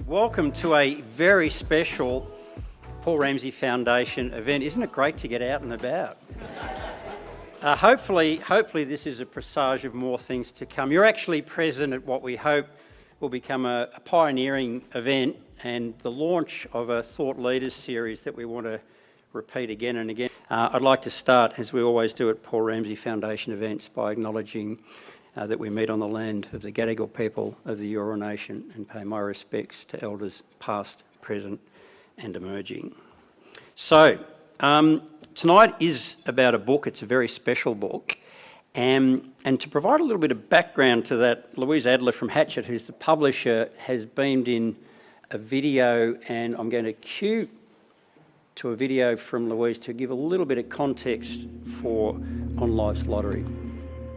Welcome to a very special Paul Ramsay Foundation event. Isn't it great to get out and about? Hopefully this is a presage of more things to come. You're actually present at what we hope will become a pioneering event and the launch of a Thought Leaders series that we want to repeat again and again. I'd like to start, as we always do at Paul Ramsay Foundation events, by acknowledging that we meet on the land of the Gadigal people of the Eora Nation and pay my respects to elders past, present and emerging. So, tonight is about a book. It's a very special book. And to provide a little bit of background to that, Louise Adler from Hatchet, who's the publisher, has beamed in a video, and I'm going to cue to a video from Louise to give a little bit of context for On Life's Lottery.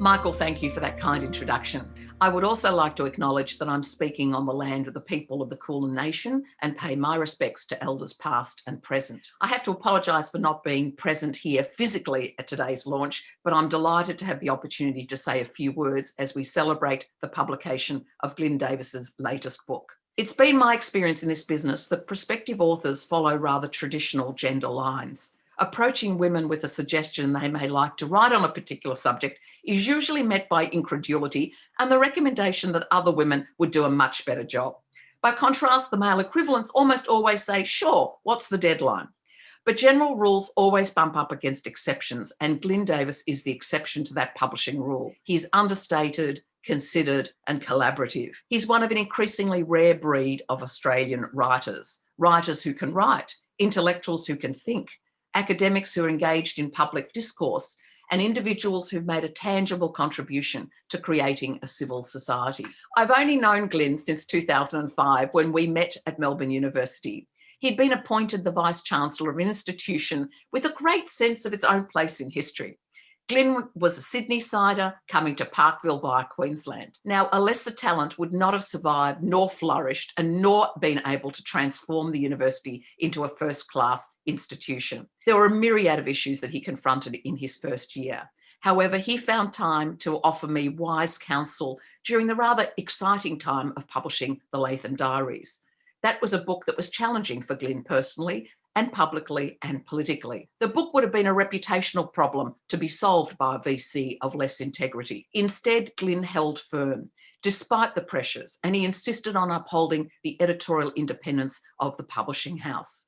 Michael, thank you for that kind introduction. I would also like to acknowledge that I'm speaking on the land of the people of the Kulin Nation and pay my respects to elders past and present. I have to apologise for not being present here physically at today's launch, but I'm delighted to have the opportunity to say a few words as we celebrate the publication of Glyn Davis's latest book. It's been my experience in this business that prospective authors follow rather traditional gender lines. Approaching women with a suggestion they may like to write on a particular subject is usually met by incredulity and the recommendation that other women would do a much better job. By contrast, the male equivalents almost always say, sure, what's the deadline? But general rules always bump up against exceptions, and Glyn Davis is the exception to that publishing rule. He's understated, considered and collaborative. He's one of an increasingly rare breed of Australian writers who can write, intellectuals who can think, academics who are engaged in public discourse, and individuals who've made a tangible contribution to creating a civil society. I've only known Glyn since 2005 when we met at Melbourne University. He'd been appointed the Vice-Chancellor of an institution with a great sense of its own place in history. Glyn was a Sydney-sider coming to Parkville via Queensland. Now, a lesser talent would not have survived nor flourished and nor been able to transform the university into a first-class institution. There were a myriad of issues that he confronted in his first year. However, he found time to offer me wise counsel during the rather exciting time of publishing the Latham Diaries. That was a book that was challenging for Glyn personally, and publicly and politically. The book would have been a reputational problem to be solved by a VC of less integrity. Instead, Glyn held firm, despite the pressures, and he insisted on upholding the editorial independence of the publishing house.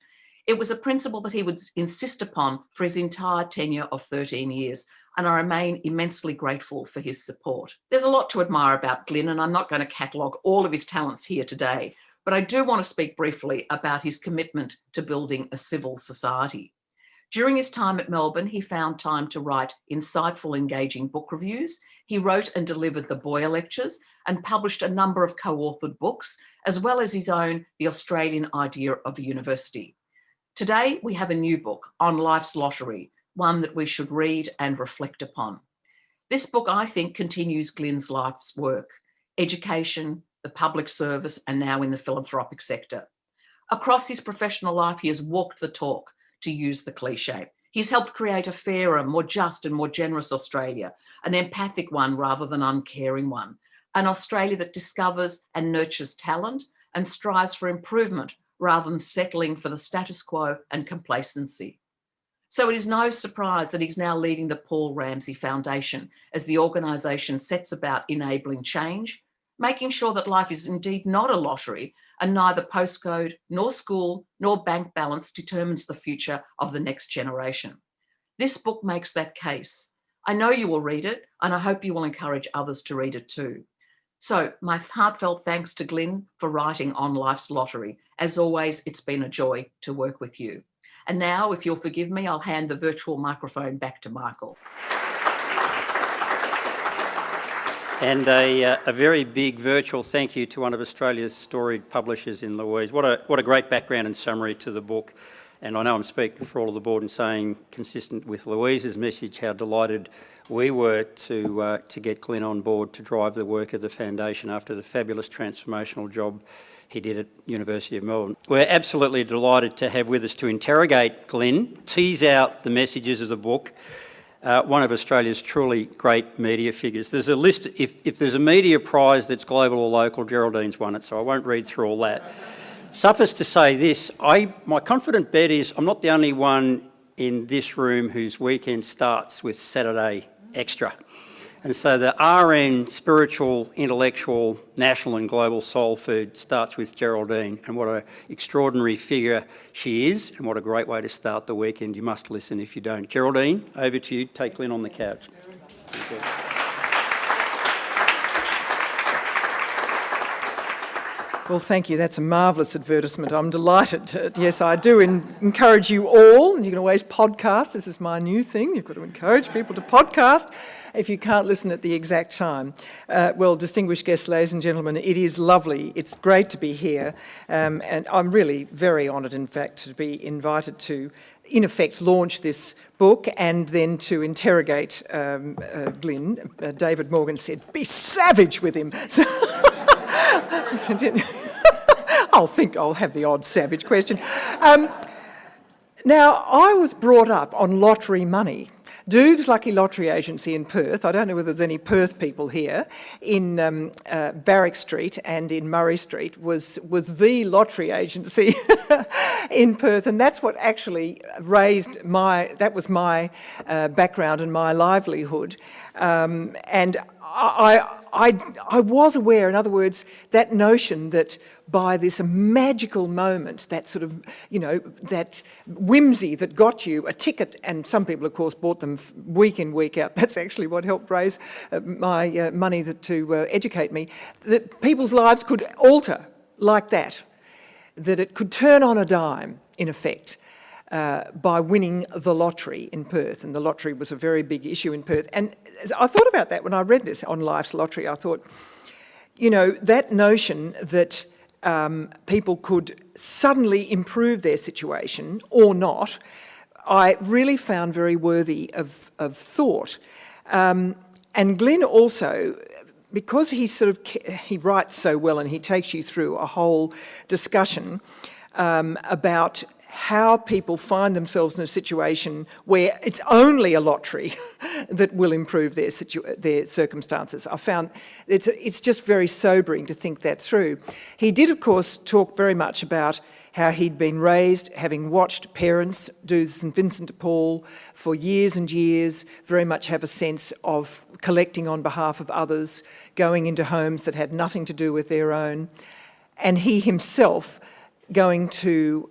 It was a principle that he would insist upon for his entire tenure of 13 years, and I remain immensely grateful for his support. There's a lot to admire about Glyn, and I'm not going to catalogue all of his talents here today, but I do want to speak briefly about his commitment to building a civil society. During his time at Melbourne, he found time to write insightful, engaging book reviews. He wrote and delivered the Boyer Lectures and published a number of co-authored books, as well as his own The Australian Idea of a University. Today, we have a new book, On Life's Lottery, one that we should read and reflect upon. This book, I think, continues Glyn's life's work: education, the public service, and now in the philanthropic sector. Across his professional life, he has walked the talk, to use the cliche. He's helped create a fairer, more just and more generous Australia, an empathic one rather than uncaring one, an Australia that discovers and nurtures talent and strives for improvement rather than settling for the status quo and complacency. So it is no surprise that he's now leading the Paul Ramsay Foundation as the organisation sets about enabling change, making sure that life is indeed not a lottery and neither postcode nor school nor bank balance determines the future of the next generation. This book makes that case. I know you will read it, and I hope you will encourage others to read it too. So my heartfelt thanks to Glyn for writing On Life's Lottery. As always, it's been a joy to work with you. And now, if you'll forgive me, I'll hand the virtual microphone back to Michael. And a very big virtual thank you to one of Australia's storied publishers in Louise. What a great background and summary to the book. And I know I'm speaking for all of the board in saying, consistent with Louise's message, how delighted we were to get Glyn on board to drive the work of the foundation after the fabulous transformational job he did at University of Melbourne. We're absolutely delighted to have with us to interrogate Glyn, tease out the messages of the book, one of Australia's truly great media figures. There's a list, if there's a media prize that's global or local, Geraldine's won it, so I won't read through all that. Suffice to say this, my confident bet is I'm not the only one in this room whose weekend starts with Saturday extra. And so the RN, spiritual, intellectual, national and global soul food starts with Geraldine, and what an extraordinary figure she is, and what a great way to start the weekend. You must listen if you don't. Geraldine, over to you. Take Glyn on the couch. Thank you. Well, thank you. That's a marvellous advertisement. I'm delighted. Yes, I do encourage you all, and you can always podcast. This is my new thing. You've got to encourage people to podcast if you can't listen at the exact time. Well, distinguished guests, ladies and gentlemen, it is lovely. It's great to be here, and I'm really very honoured, in fact, to be invited to, in effect, launch this book and then to interrogate Glyn. David Morgan said, "Be savage with him." So I'll have the odd savage question. Now, I was brought up on lottery money. Doogue's Lucky Lottery Agency in Perth, I don't know whether there's any Perth people here, in Barrack Street and in Murray Street was the lottery agency in Perth, and that's what actually that was my background and my livelihood. And I was aware, in other words, that notion that by this magical moment, that sort of, that whimsy that got you a ticket, and some people, of course, bought them week in, week out. That's actually what helped raise my money to educate me, that people's lives could alter like that it could turn on a dime, in effect. By winning the lottery in Perth, and the lottery was a very big issue in Perth. And I thought about that when I read this on Life's Lottery. I thought, that notion that people could suddenly improve their situation or not, I really found very worthy of thought. And Glyn also, because he writes so well and he takes you through a whole discussion about how people find themselves in a situation where it's only a lottery that will improve their circumstances. I found it's just very sobering to think that through. He did, of course, talk very much about how he'd been raised, having watched parents do St Vincent de Paul for years and years, very much have a sense of collecting on behalf of others, going into homes that had nothing to do with their own, and he himself going to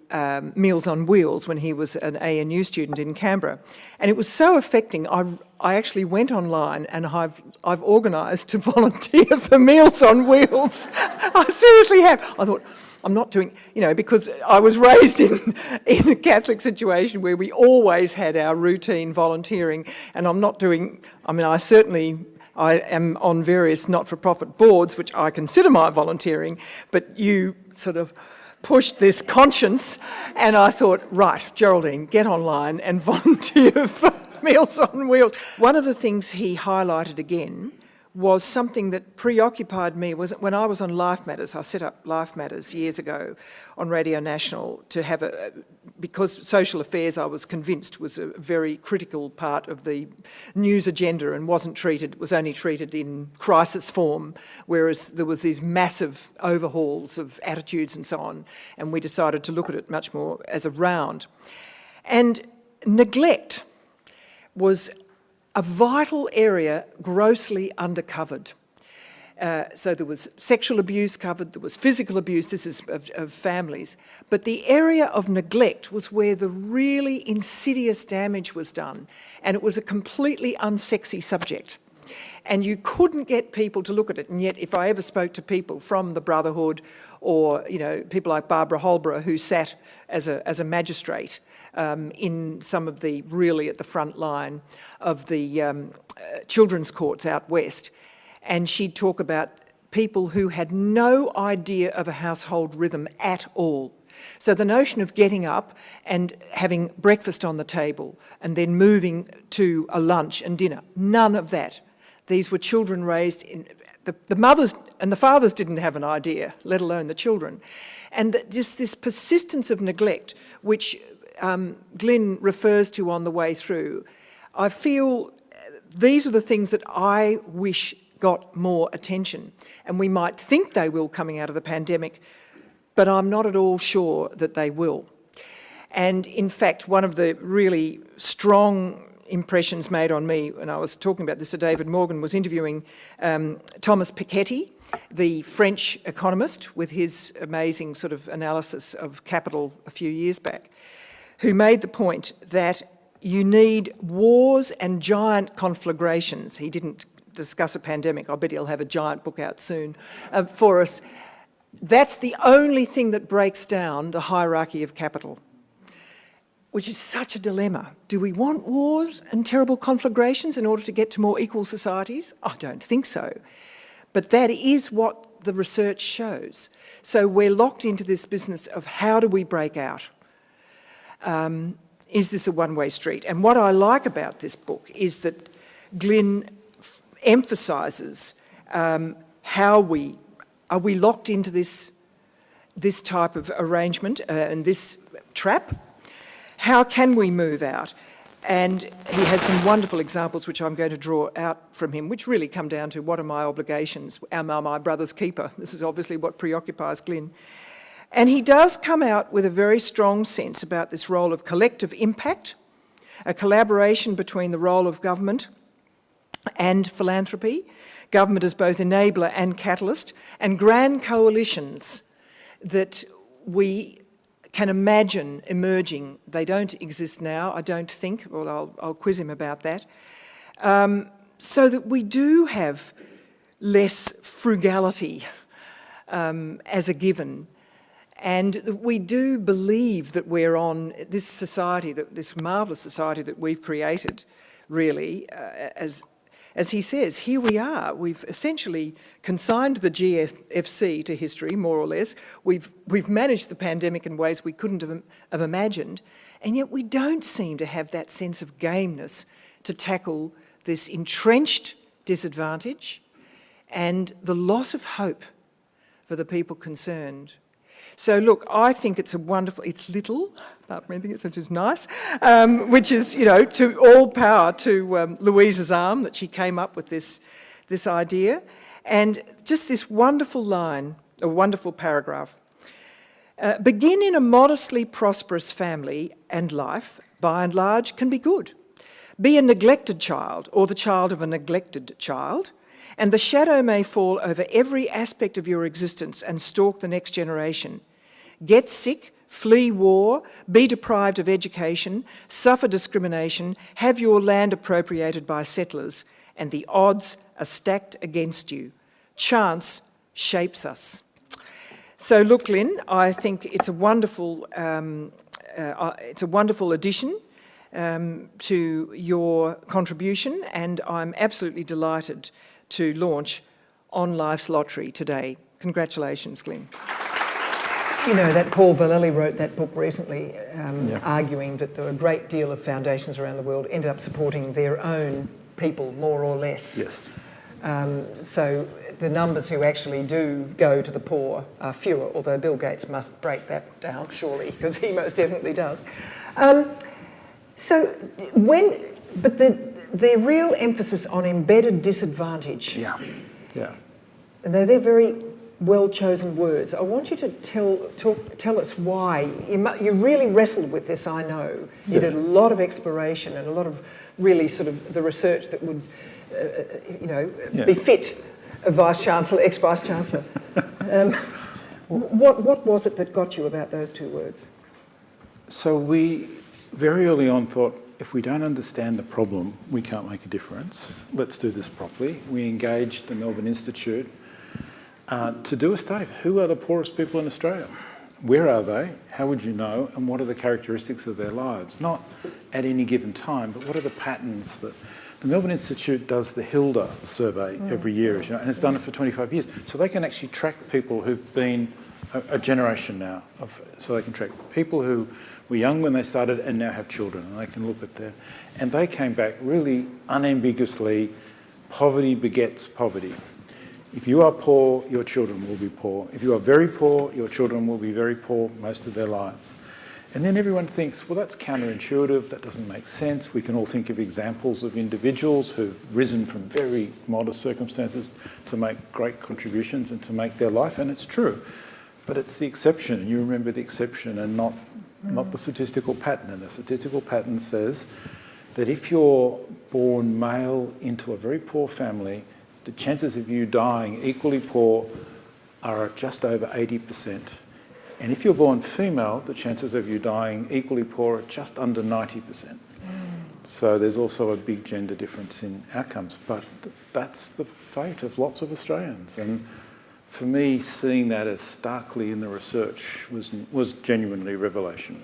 Meals on Wheels when he was an ANU student in Canberra. And it was so affecting, I actually went online and I've organised to volunteer for Meals on Wheels. I seriously have. I thought, I'm not doing, because I was raised in a Catholic situation where we always had our routine volunteering, and I'm not doing, I am on various not-for-profit boards, which I consider my volunteering, but you sort of pushed this conscience, and I thought, right, Geraldine, get online and volunteer for Meals on Wheels. One of the things he highlighted again was something that preoccupied me. Was when I was on Life Matters. I set up Life Matters years ago on Radio National to have because social affairs, I was convinced, was a very critical part of the news agenda and was only treated in crisis form, whereas there was these massive overhauls of attitudes and so on, and we decided to look at it much more as a round. And neglect was a vital area grossly undercovered. So there was sexual abuse covered, there was physical abuse, this is of families, but the area of neglect was where the really insidious damage was done, and it was a completely unsexy subject. And you couldn't get people to look at it, and yet if I ever spoke to people from the Brotherhood or people like Barbara Holborough, who sat as a magistrate in some of the really at the front line of the children's courts out west, and she'd talk about people who had no idea of a household rhythm at all. So the notion of getting up and having breakfast on the table and then moving to a lunch and dinner, none of that. These were children raised in... The mothers and the fathers didn't have an idea, let alone the children. And just this persistence of neglect, which Glyn refers to on the way through, I feel these are the things that I wish got more attention. And we might think they will coming out of the pandemic, but I'm not at all sure that they will. And in fact, one of the really strong impressions made on me, and I was talking about this to David Morgan, was interviewing Thomas Piketty, the French economist, with his amazing sort of analysis of capital a few years back, who made the point that you need wars and giant conflagrations. He didn't discuss a pandemic. I bet he'll have a giant book out soon for us. That's the only thing that breaks down the hierarchy of capital, which is such a dilemma. Do we want wars and terrible conflagrations in order to get to more equal societies? I don't think so. But that is what the research shows. So we're locked into this business of how do we break out? Is this a one-way street? And what I like about this book is that Glyn emphasises how are we locked into this type of arrangement and this trap? How can we move out? And he has some wonderful examples which I'm going to draw out from him, which really come down to what are my obligations? Am I my brother's keeper? This is obviously what preoccupies Glyn. And he does come out with a very strong sense about this role of collective impact, a collaboration between the role of government and philanthropy, government as both enabler and catalyst, and grand coalitions that we can imagine emerging. They don't exist now, I don't think, well, I'll quiz him about that, so that we do have less frugality as a given. And we do believe that we're on this society, this marvellous society that we've created, really, as he says, here we are. We've essentially consigned the GFC to history, more or less. We've managed the pandemic in ways we couldn't have imagined, and yet we don't seem to have that sense of gameness to tackle this entrenched disadvantage and the loss of hope for the people concerned. So look, I think it's a wonderful, it's little, apart from anything, it's just nice, which is, you know, to all power to Louisa's arm that she came up with this idea. And just this wonderful line, a wonderful paragraph. Begin in a modestly prosperous family and life, by and large, can be good. Be a neglected child or the child of a neglected child, and the shadow may fall over every aspect of your existence and stalk the next generation. Get sick, flee war, be deprived of education, suffer discrimination, have your land appropriated by settlers, and the odds are stacked against you. Chance shapes us. So look, Glyn, I think it's a wonderful addition to your contribution, and I'm absolutely delighted to launch On Life's Lottery today. Congratulations, Glyn. You know, that Paul Vallely wrote that book recently, arguing that there were a great deal of foundations around the world ended up supporting their own people, more or less. Yes. So the numbers who actually do go to the poor are fewer, although Bill Gates must break that down, surely, because he most definitely does. But the real emphasis on embedded disadvantage. Yeah. And they're very well-chosen words. I want you to tell us why. You really wrestled with this, I know. You did a lot of exploration and a lot of really sort of the research that would, befit a Vice-Chancellor, ex-Vice-Chancellor. What was it that got you about those two words? So we very early on thought, if we don't understand the problem, we can't make a difference. Let's do this properly. We engaged the Melbourne Institute to do a study of who are the poorest people in Australia. Where are they? How would you know? And what are the characteristics of their lives? Not at any given time, but what are the patterns that... The Melbourne Institute does the Hilda survey every year, as you know, and it's done it for 25 years. So they can actually track people who've been a generation now. So they can track people who were young when they started and now have children, and they can look at their... And they came back really unambiguously, poverty begets poverty. If you are poor, your children will be poor. If you are very poor, your children will be very poor most of their lives. And then everyone thinks, well, that's counterintuitive, that doesn't make sense. We can all think of examples of individuals who've risen from very modest circumstances to make great contributions and to make their life, and it's true. But it's the exception. You remember the exception and not the statistical pattern. And the statistical pattern says that if you're born male into a very poor family, the chances of you dying equally poor are just over 80%. And if you're born female, the chances of you dying equally poor are just under 90%. So there's also a big gender difference in outcomes. But that's the fate of lots of Australians. And for me, seeing that as starkly in the research was genuinely revelation.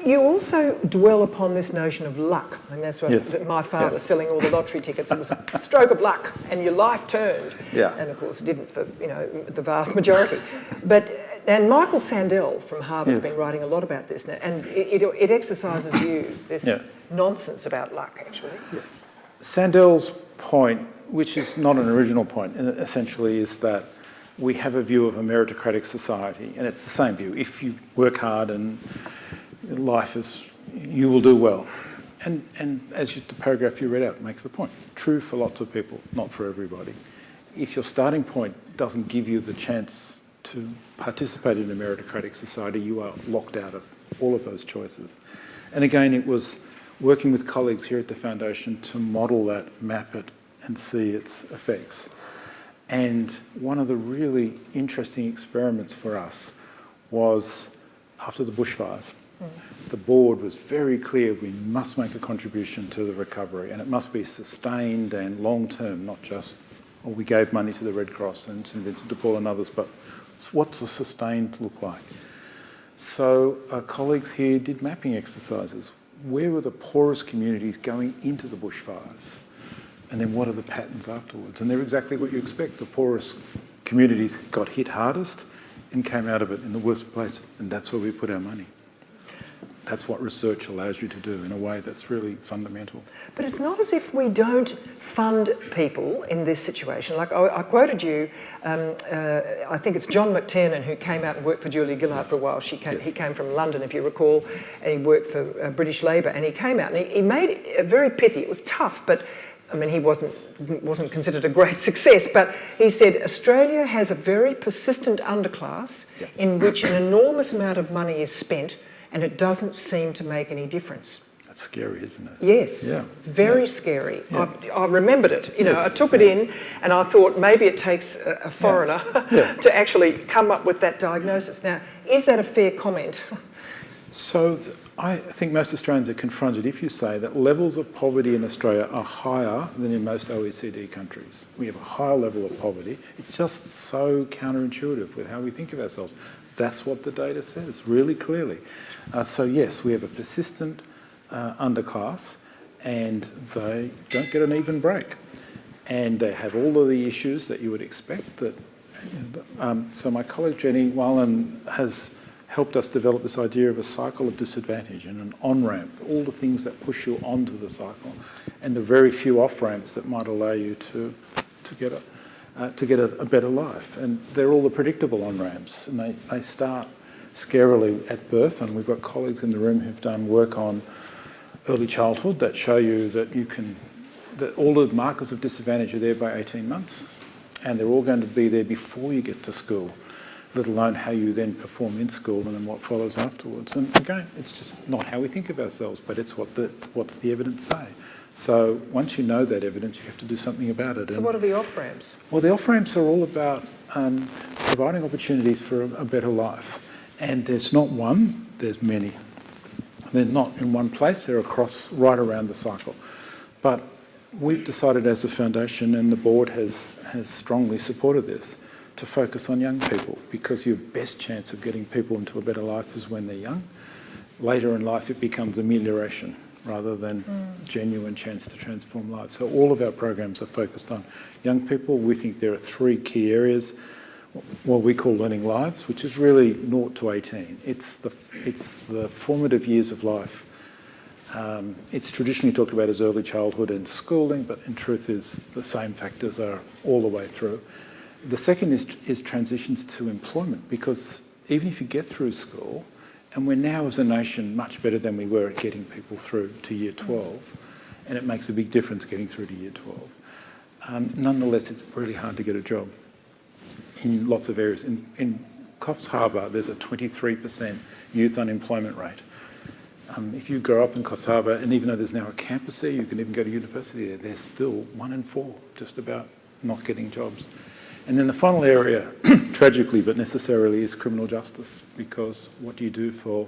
You also dwell upon this notion of luck. And that's what Yes. my father selling all the lottery tickets. It was a stroke of luck and your life turned. Yeah. And of course it didn't for, the vast majority. And Michael Sandel from Harvard's been writing a lot about this now, and it exercises this nonsense about luck, actually. Yes. Sandel's point, which is not an original point, essentially is that we have a view of a meritocratic society, and it's the same view. If you work hard and life is, you will do well. And as the paragraph you read out makes the point, true for lots of people, not for everybody. If your starting point doesn't give you the chance to participate in a meritocratic society, you are locked out of all of those choices. And again, it was working with colleagues here at the Foundation to model that, map it, and see its effects. And one of the really interesting experiments for us was after the bushfires. The board was very clear we must make a contribution to the recovery, and it must be sustained and long-term, not just, we gave money to the Red Cross and St Vincent de Paul and others, but what's a sustained look like? So our colleagues here did mapping exercises. Where were the poorest communities going into the bushfires? And then what are the patterns afterwards? And they're exactly what you expect. The poorest communities got hit hardest and came out of it in the worst place. And that's where we put our money. That's what research allows you to do in a way that's really fundamental. But it's not as if we don't fund people in this situation. Like I quoted you, I think it's John McTiernan who came out and worked for Julia Gillard for a while. He came from London, if you recall, and he worked for British Labour. And he came out and he made it very pithy. It was tough, but I mean, he wasn't considered a great success, but he said Australia has a very persistent underclass in which an enormous amount of money is spent and it doesn't seem to make any difference. That's scary, isn't it? Yes, very scary. Yeah. I remembered it. I took it in and I thought maybe it takes a foreigner to actually come up with that diagnosis. Now, is that a fair comment? So I think most Australians are confronted if you say that levels of poverty in Australia are higher than in most OECD countries. We have a higher level of poverty. It's just so counterintuitive with how we think of ourselves. That's what the data says really clearly. So yes, we have a persistent underclass and they don't get an even break. And they have all of the issues that you would expect. So my colleague Jenny Wallen has helped us develop this idea of a cycle of disadvantage and an on-ramp, all the things that push you onto the cycle and the very few off-ramps that might allow you to get a better life. And they're all the predictable on-ramps, and they start scarily at birth. And we've got colleagues in the room who've done work on early childhood that show you that all the markers of disadvantage are there by 18 months, and they're all going to be there before you get to school, let alone how you then perform in school and then what follows afterwards. And again, it's just not how we think of ourselves, but it's what's the evidence say. So once you know that evidence, you have to do something about it. So what are the off-ramps? Well, the off-ramps are all about providing opportunities for a better life. And there's not one, there's many. They're not in one place, they're across right around the cycle. But we've decided as a foundation, and the board has strongly supported this, to focus on young people, because your best chance of getting people into a better life is when they're young. Later in life it becomes amelioration rather than genuine chance to transform lives. So all of our programs are focused on young people. We think there are three key areas. What we call learning lives, which is really 0 to 18. It's the formative years of life. It's traditionally talked about as early childhood and schooling, but in truth is the same factors are all the way through. The second is transitions to employment, because even if you get through school, and we're now as a nation much better than we were at getting people through to year 12, and it makes a big difference getting through to year 12. Nonetheless, it's really hard to get a job in lots of areas. In Coffs Harbour, there's a 23% youth unemployment rate. If you grow up in Coffs Harbour, and even though there's now a campus there, you can even go to university there, there's still 1 in 4 just about not getting jobs. And then the final area, tragically but necessarily, is criminal justice, because what do you do for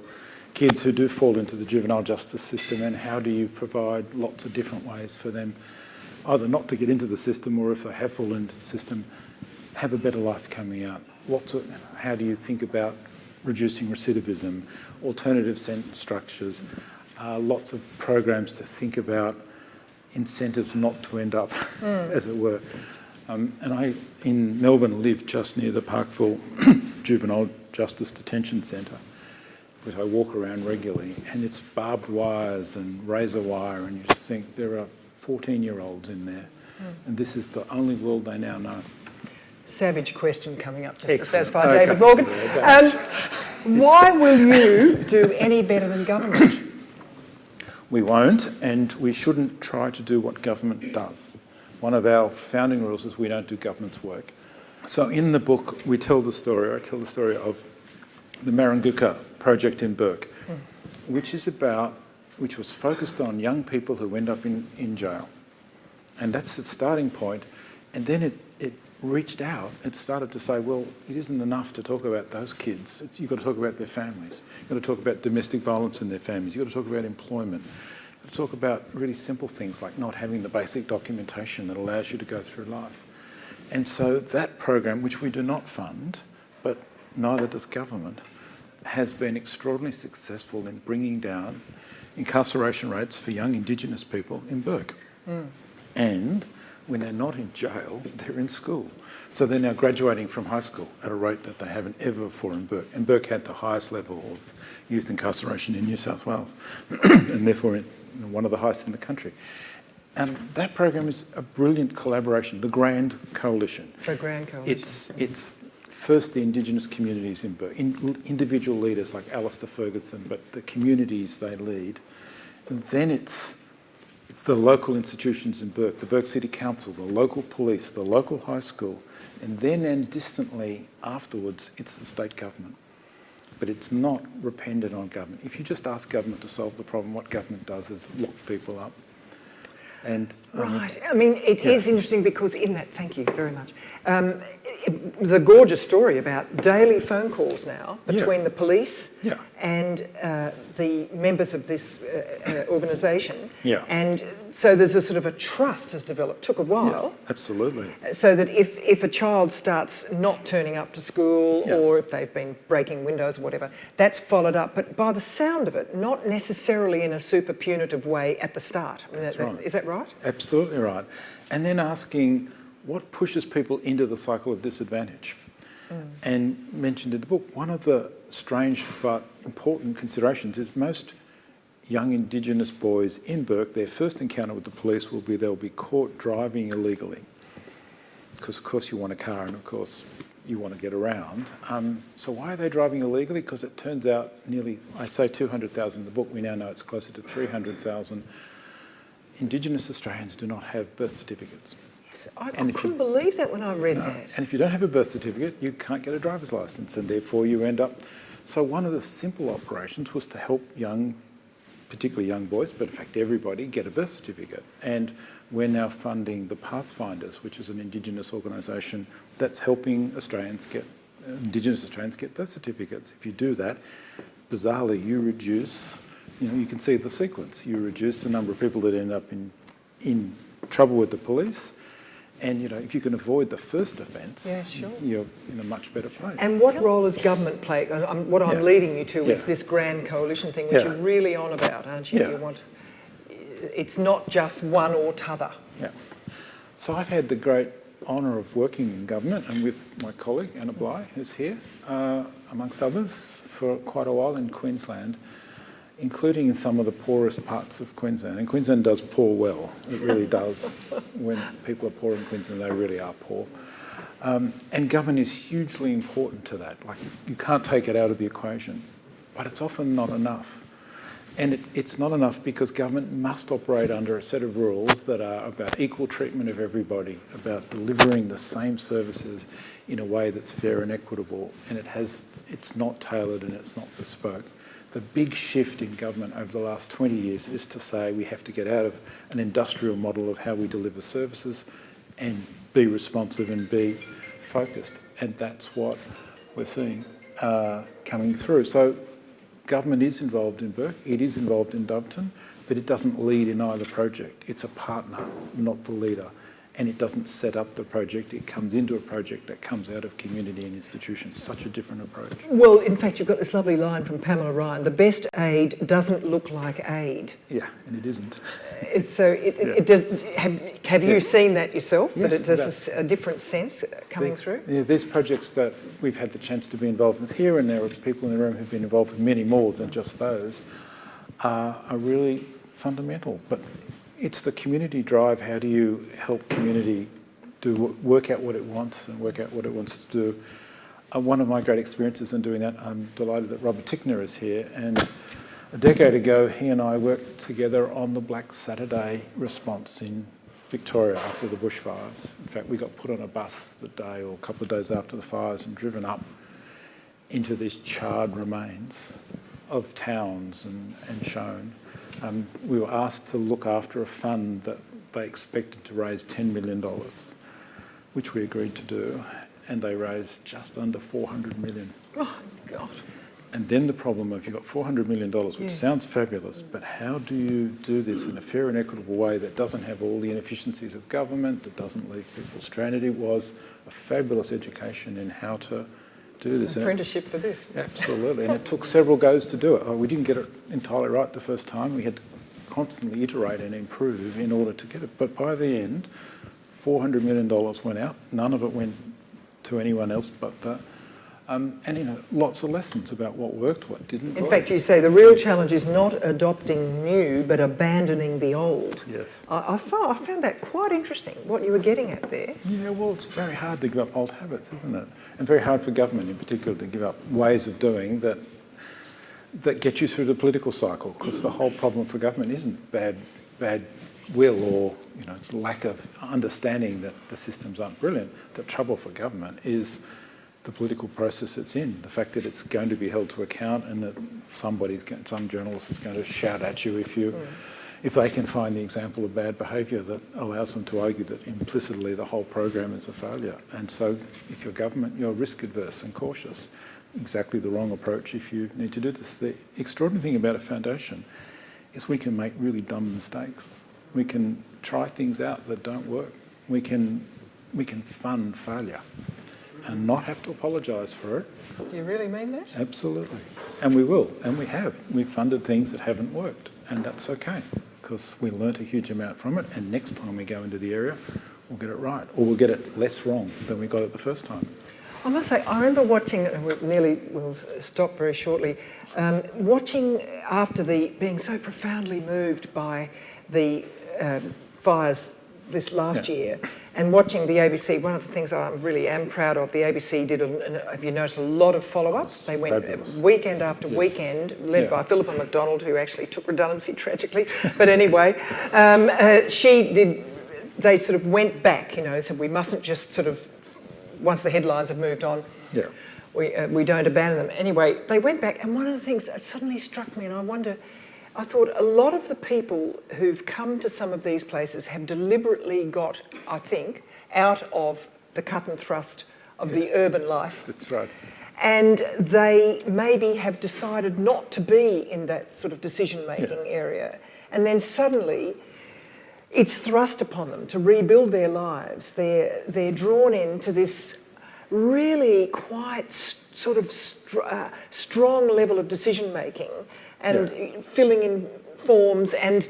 kids who do fall into the juvenile justice system, and how do you provide lots of different ways for them either not to get into the system, or if they have fallen into the system, have a better life coming out. How do you think about reducing recidivism, alternative sentence structures, lots of programs to think about incentives not to end up, as it were. And I, in Melbourne, live just near the Parkville Juvenile Justice Detention Centre, which I walk around regularly, and it's barbed wires and razor wire, and you just think there are 14-year-olds in there, and this is the only world they now know. Savage question coming up just to Excellent. satisfy Okay. David Morgan. Yeah, Why will you do any better than government? We won't, and we shouldn't try to do what government does. One of our founding rules is we don't do government's work. So in the book, I tell the story of the Maranguka project in Bourke, which was focused on young people who end up in jail. And that's the starting point. And then it reached out. It started to say, well, it isn't enough to talk about those kids. You've got to talk about their families. You've got to talk about domestic violence in their families. You've got to talk about employment. You've got to talk about really simple things like not having the basic documentation that allows you to go through life. And so that program, which we do not fund, but neither does government, has been extraordinarily successful in bringing down incarceration rates for young Indigenous people in Bourke. And when they're not in jail, they're in school. So they're now graduating from high school at a rate that they haven't ever before in Bourke. And Bourke had the highest level of youth incarceration in New South Wales, and therefore one of the highest in the country. And that program is a brilliant collaboration, the Grand Coalition. The Grand Coalition. It's first the Indigenous communities in Bourke, individual leaders like Alistair Ferguson, but the communities they lead. And then it's the local institutions in Bourke, the Bourke City Council, the local police, the local high school, and then and distantly afterwards, it's the state government. But it's not dependent on government. If you just ask government to solve the problem, what government does is lock people up. And Right. I mean, it is interesting because in that, thank you very much, it was a gorgeous story about daily phone calls now between the police and the members of this organisation. And so there's a sort of a trust has developed. Took a while. Yes, absolutely. So that if a child starts not turning up to school or if they've been breaking windows or whatever, that's followed up. But by the sound of it, not necessarily in a super punitive way at the start. I mean, That's right. Is that right? Absolutely right. And then asking what pushes people into the cycle of disadvantage. And mentioned in the book, one of the strange but important considerations is most young Indigenous boys in Bourke, their first encounter with the police will be they'll be caught driving illegally. Because of course you want a car and of course you want to get around. So why are they driving illegally? Because it turns out nearly, I say 200,000 in the book, we now know it's closer to 300,000 Indigenous Australians do not have birth certificates. I couldn't believe that when I read that. And if you don't have a birth certificate, you can't get a driver's licence, and therefore you end up... So one of the simple operations was to help particularly young boys, but in fact everybody, get a birth certificate. And we're now funding the Pathfinders, which is an Indigenous organisation that's helping Indigenous Australians get birth certificates. If you do that, bizarrely you reduce... you can see the sequence. You reduce the number of people that end up in trouble with the police, and if you can avoid the first offence, you're in a much better place. And what role does government play? What I'm leading you to is this Grand Coalition thing, which you're really on about, aren't you? It's not just one or t'other. Yeah. So I've had the great honour of working in government and with my colleague Anna Bligh, who's here, amongst others, for quite a while in Queensland, including in some of the poorest parts of Queensland. And Queensland does poor well. It really does. When people are poor in Queensland, they really are poor. And government is hugely important to that. Like, you can't take it out of the equation, but it's often not enough. And it's not enough because government must operate under a set of rules that are about equal treatment of everybody, about delivering the same services in a way that's fair and equitable, and it's not tailored and it's not bespoke. The big shift in government over the last 20 years is to say we have to get out of an industrial model of how we deliver services and be responsive and be focused. And that's what we're seeing coming through. So government is involved in Bourke, it is involved in Doveton, but it doesn't lead in either project. It's a partner, not the leader. And it doesn't set up the project, it comes into a project that comes out of community and institutions. Such a different approach. Well, in fact, you've got this lovely line from Pamela Ryan, the best aid doesn't look like aid. Yeah, and it isn't. It does. Have you seen that yourself? Yes, that it does a different sense coming through? Yeah, these projects that we've had the chance to be involved with here, and there are people in the room who've been involved with many more than just those, are really fundamental. But it's the community drive. How do you help community work out what it wants and work out what it wants to do? One of my great experiences in doing that, I'm delighted that Robert Tickner is here. And a decade ago, he and I worked together on the Black Saturday response in Victoria after the bushfires. In fact, we got put on a bus the day or a couple of days after the fires and driven up into these charred remains of towns and shown. We were asked to look after a fund that they expected to raise $10 million, which we agreed to do, and they raised just under $400 million. Oh, God. And then the problem of you've got $400 million, which sounds fabulous, but how do you do this in a fair and equitable way that doesn't have all the inefficiencies of government, that doesn't leave people stranded? It was a fabulous education in how to do this. Apprenticeship for this. Absolutely, and it took several goes to do it. We didn't get it entirely right the first time. We had to constantly iterate and improve in order to get it. But by the end, $400 million went out. None of it went to anyone else but that. And lots of lessons about what worked, what didn't. In fact, you say the real challenge is not adopting new, but abandoning the old. Yes. I found that quite interesting, what you were getting at there. Yeah, well, it's very hard to give up old habits, isn't it? And very hard for government in particular to give up ways of doing that get you through the political cycle, because the whole problem for government isn't bad will or lack of understanding that the systems aren't brilliant. The trouble for government is the political process it's in, the fact that it's going to be held to account and that some journalist is going to shout at you if they can find the example of bad behaviour that allows them to argue that implicitly the whole program is a failure. And so if you're government, you're risk adverse and cautious. Exactly the wrong approach if you need to do this. The extraordinary thing about a foundation is we can make really dumb mistakes. We can try things out that don't work. We can fund failure and not have to apologise for it. Do you really mean that? Absolutely. And we will, and we have. We've funded things that haven't worked, and that's okay, because we learnt a huge amount from it, and next time we go into the area, we'll get it right, or we'll get it less wrong than we got it the first time. I must say, I remember watching, and we'll stop very shortly, watching after being so profoundly moved by the fires this last year, and watching the ABC. One of the things I really am proud of, the ABC did, have you noticed, a lot of follow-ups. They went fabulous. Weekend after weekend, led by Philippa MacDonald, who actually took redundancy tragically. But anyway, they sort of went back, so we mustn't just sort of, once the headlines have moved on, we don't abandon them. Anyway, they went back, and one of the things that suddenly struck me, and I thought a lot of the people who've come to some of these places have deliberately got, I think, out of the cut and thrust of the urban life. That's right. And they maybe have decided not to be in that sort of decision-making area. And then suddenly it's thrust upon them to rebuild their lives. They're drawn into this really quite sort of strong level of decision-making and filling in forms and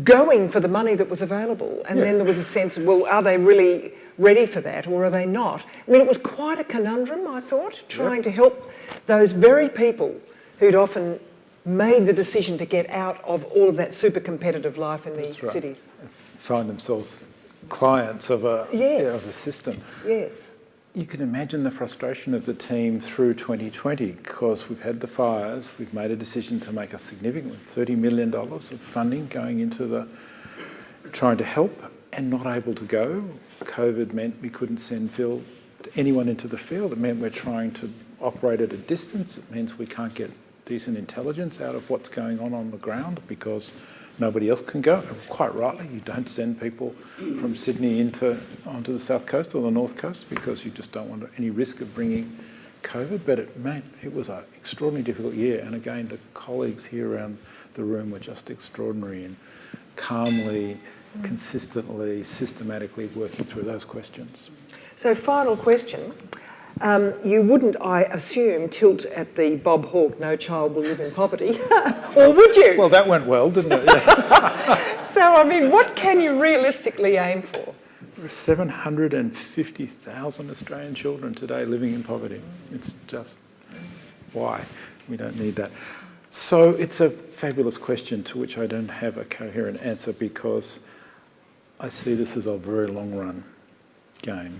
going for the money that was available. And then there was a sense of, well, are they really ready for that or are they not? I mean, it was quite a conundrum, I thought, trying to help those very people who'd often made the decision to get out of all of that super competitive life in the cities. Find themselves clients of a system. Yes. you can imagine the frustration of the team through 2020 because we've had the fires, we've made a decision to make a significant $30 million of funding going into trying to help and not able to go. COVID meant we couldn't send anyone into the field. It meant we're trying to operate at a distance. It means we can't get decent intelligence out of what's going on the ground because nobody else can go. And quite rightly, you don't send people from Sydney onto the south coast or the north coast because you just don't want any risk of bringing COVID. But it was an extraordinarily difficult year. And again, the colleagues here around the room were just extraordinary in calmly, consistently, systematically working through those questions. So final question. You wouldn't, I assume, tilt at the Bob Hawke, no child will live in poverty, or would you? Well, that went well, didn't it? Yeah. So, I mean, what can you realistically aim for? There are 750,000 Australian children today living in poverty. It's just, why? We don't need that. So it's a fabulous question to which I don't have a coherent answer because I see this as a very long run game.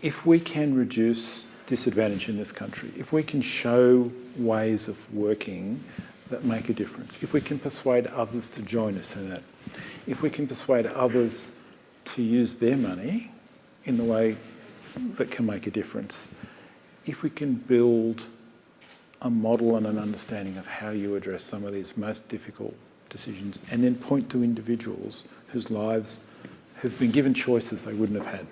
If we can reduce disadvantage in this country, if we can show ways of working that make a difference, if we can persuade others to join us in that, if we can persuade others to use their money in the way that can make a difference, if we can build a model and an understanding of how you address some of these most difficult decisions and then point to individuals whose lives have been given choices they wouldn't have had.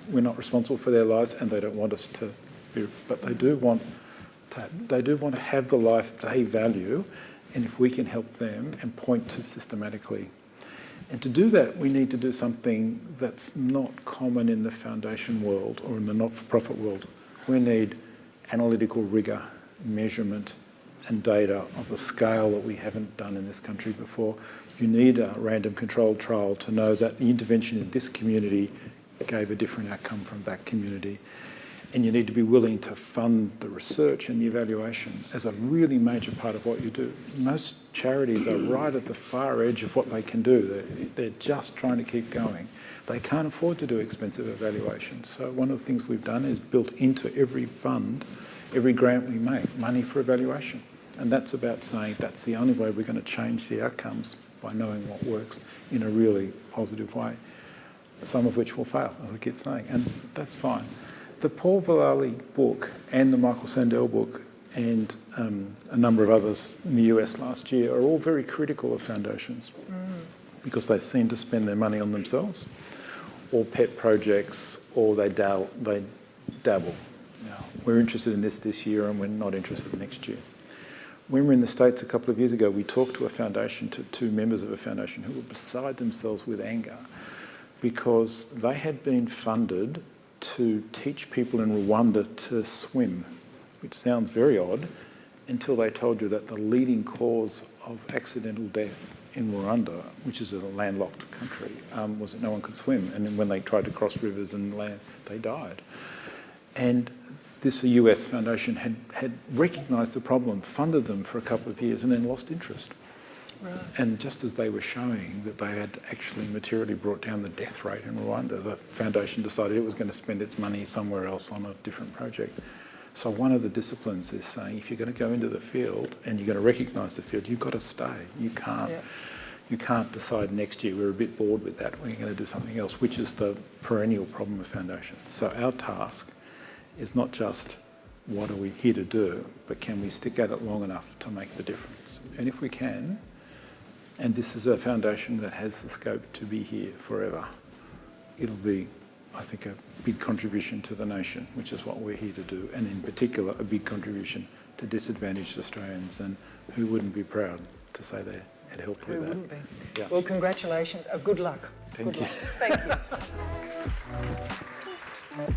We're not responsible for their lives and they don't want us to be, but they do want to have the life they value, and if we can help them and point to systematically. And to do that, we need to do something that's not common in the foundation world or in the not-for-profit world. We need analytical rigour, measurement and data of a scale that we haven't done in this country before. You need a random controlled trial to know that the intervention in this community gave a different outcome from that community. And you need to be willing to fund the research and the evaluation as a really major part of what you do. Most charities are right at the far edge of what they can do. They're just trying to keep going. They can't afford to do expensive evaluation. So one of the things we've done is built into every fund, every grant we make, money for evaluation. And that's about saying that's the only way we're going to change the outcomes, by knowing what works in a really positive way. Some of which will fail, as I keep saying, and that's fine. The Paul Vallely book and the Michael Sandel book and a number of others in the US last year are all very critical of foundations because they seem to spend their money on themselves or pet projects or they dabble. Now, we're interested in this year and we're not interested next year. When we were in the States a couple of years ago, we talked to two members of a foundation who were beside themselves with anger because they had been funded to teach people in Rwanda to swim, which sounds very odd, until they told you that the leading cause of accidental death in Rwanda, which is a landlocked country, was that no one could swim. And then when they tried to cross rivers and land, they died. And this US foundation had recognised the problem, funded them for a couple of years, and then lost interest. Right. And just as they were showing that they had actually materially brought down the death rate in Rwanda, the foundation decided it was going to spend its money somewhere else on a different project. So one of the disciplines is saying if you're going to go into the field and you're going to recognise the field, you've got to stay. You can't decide next year we're a bit bored with that, we're going to do something else, which is the perennial problem of foundations. So our task is not just what are we here to do, but can we stick at it long enough to make the difference? And if we can, and this is a foundation that has the scope to be here forever, it'll be, I think, a big contribution to the nation, which is what we're here to do, and in particular a big contribution to disadvantaged Australians, and who wouldn't be proud to say they had helped with that? Who wouldn't be? Yeah. Well, congratulations. Good luck. Thank you. Thank you.